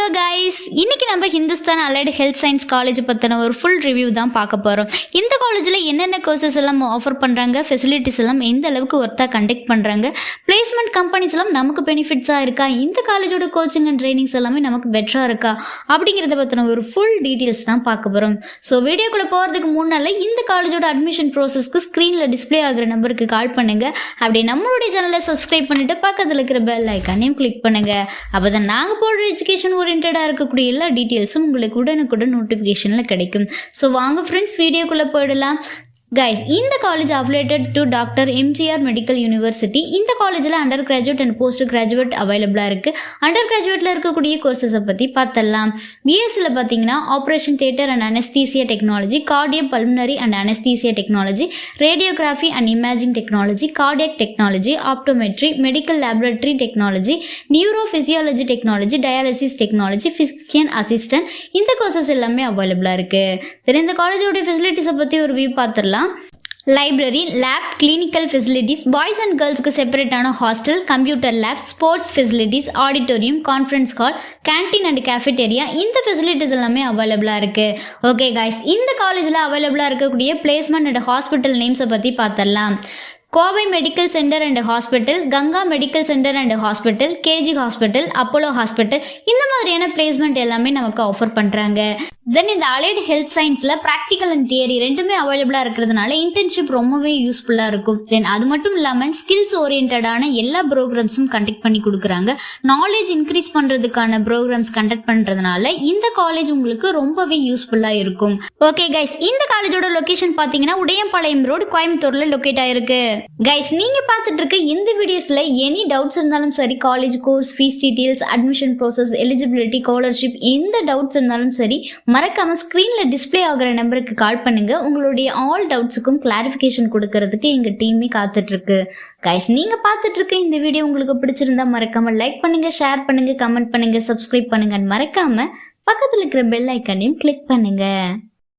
Hello guys, இன்னைக்கு நம்ம Hindustan allied health science college பற்றின ஒரு ஃபுல் ரிவ்யூ தான் பார்க்க போகிறோம். இந்த காலேஜில் என்னென்ன கோர்சஸ் எல்லாம் ஆஃபர் பண்ணுறாங்க, ஃபெசிலிட்டிஸ் எல்லாம் எந்த அளவுக்கு ஒர்த்தாக கண்டக்ட் பண்ணுறாங்க, பிளேஸ்மெண்ட் கம்பெனிஸ் எல்லாம் நமக்கு பெனிஃபிட்ஸாக இருக்கா, இந்த காலேஜோட கோச்சிங் அண்ட் ட்ரைனிங்ஸ் எல்லாமே நமக்கு பெட்டராக இருக்கா அப்படிங்கிறத பற்றின ஒரு ஃபுல் டீட்டெயில்ஸ் தான் பார்க்க போகிறோம். ஸோ வீடியோக்குள்ளே போகிறதுக்கு முன்னால் இந்த காலேஜோட அட்மிஷன் ப்ரோசஸ்க்கு ஸ்க்ரீனில் டிஸ்பிளே ஆகிற நம்பருக்கு கால் பண்ணுங்கள். அப்படியே நம்மளுடைய சேனலை சப்ஸ்கிரைப் பண்ணிவிட்டு பக்கத்தில் இருக்கிற பெல் ஐக்கானையும் கிளிக் பண்ணுங்கள். அப்போ தான் நாங்கள் போடுற எஜுகேஷன் ஓரியன்டாக இருக்கக்கூடிய எல்லா டீட்டெயில்ஸும் உங்களுக்கு உடனுக்குடன் நோட்டிஃபிகேஷனில் கிடைக்கும். ஸோ வாங்க ஃப்ரெண்ட்ஸ், வீடியோக்குள்ளே போயிடலாம். கைஸ், இந்த college affiliated to doctor MGR medical university. இந்த காலேஜில் under graduate and post graduate அவைலபிளாக இருக்குது. அண்டர் கிராஜுவேட்டில் இருக்கக்கூடிய கோர்சஸை பற்றி பார்த்தலாம். பிஎஸ்சியில் பார்த்தீங்கன்னா operation theatre and anaesthesia technology, cardio pulmonary and anaesthesia technology, radiography and imaging technology, cardiac technology, optometry, medical laboratory technology, neuro physiology technology, dialysis technology, physician assistant, இந்த courses எல்லாமே அவைலபிளாக இருக்குது. சரி, இந்த காலேஜோடைய ஃபெசிலிட்டிஸை பற்றி ஒரு வியூ பார்த்துடலாம். Library, lab, clinical facilities, boys and கேர்ள்ஸ்க்கு செப்பரேட்டான hostel, computer lab, sports facilities, auditorium, conference hall, canteen and cafeteria, இந்த ஃபெசிலிட்டிஸ் எல்லாமே அவைலபிளாக இருக்குது. ஓகே கைஸ், இந்த காலேஜில் அவைலபிளாக இருக்கக்கூடிய பிளேஸ்மெண்ட் அண்ட் ஹாஸ்பிட்டல் நேம்ஸை பற்றி பார்த்துடலாம். Kovai medical centre and hospital, Ganga medical centre and hospital, KG hospital, Apollo hospital, இந்த மாதிரியான பிளேஸ்மெண்ட் எல்லாமே நமக்கு ஆஃபர் பண்ணுறாங்க. தென் இந்த அலைடு ஹெல்த் சயின்ஸில் ப்ராக்டிக்கல் அண்ட் தியரி ரெண்டுமே அவைலபிளாக இருக்கிறதுனால இன்டர்ன்ஷிப் ரொம்பவே யூஸ்ஃபுல்லாக இருக்கும். தென் அது மட்டும் இல்லாமல் ஸ்கில்ஸ் ஓரியன்டான எல்லா ப்ரோக்ராம்ஸும் கண்டக்ட் பண்ணி கொடுக்குறாங்க. நாலேஜ் இன்க்ரீஸ் பண்ணுறதுக்கான ப்ரோக்ராம்ஸ் கண்டக்ட் பண்ணுறதுனால இந்த காலேஜ் உங்களுக்கு ரொம்பவே யூஸ்ஃபுல்லாக இருக்கும். ஓகே கைஸ், இந்த காலேஜோட லொக்கேஷன் பார்த்தீங்கன்னா உடையம்பாளையம் ரோடு, கோயம்புத்தூரில் லொக்கேட் ஆயிருக்கு. கைஸ், நீங்க பார்த்துட்டு இருக்க இந்த வீடியோஸ்ல எனி டவுட்ஸ் இருந்தாலும் சரி, college course, fees details, admission process, eligibility, scholarship, எந்த டவுட்ஸ் இருந்தாலும் சரி, மறக்காம ஸ்கிரீன்ல டிஸ்பிளே ஆகிற நம்பருக்கு கால் பண்ணுங்க. உங்களுடைய ஆல் டவுட்ஸுக்கும் கிளாரிஃபிகேஷன் கொடுக்கறதுக்கு எங்க டீமே காத்துட்டு இருக்கு. கைஸ், நீங்க பார்த்துட்டு இருக்க இந்த வீடியோ உங்களுக்கு பிடிச்சிருந்தா மறக்காம லைக் பண்ணுங்க, ஷேர் பண்ணுங்க, கமெண்ட் பண்ணுங்க, சப்ஸ்கிரைப் பண்ணுங்க. மறக்காம பக்கத்துல இருக்கிற பெல் ஐக்கானையும் கிளிக் பண்ணுங்க.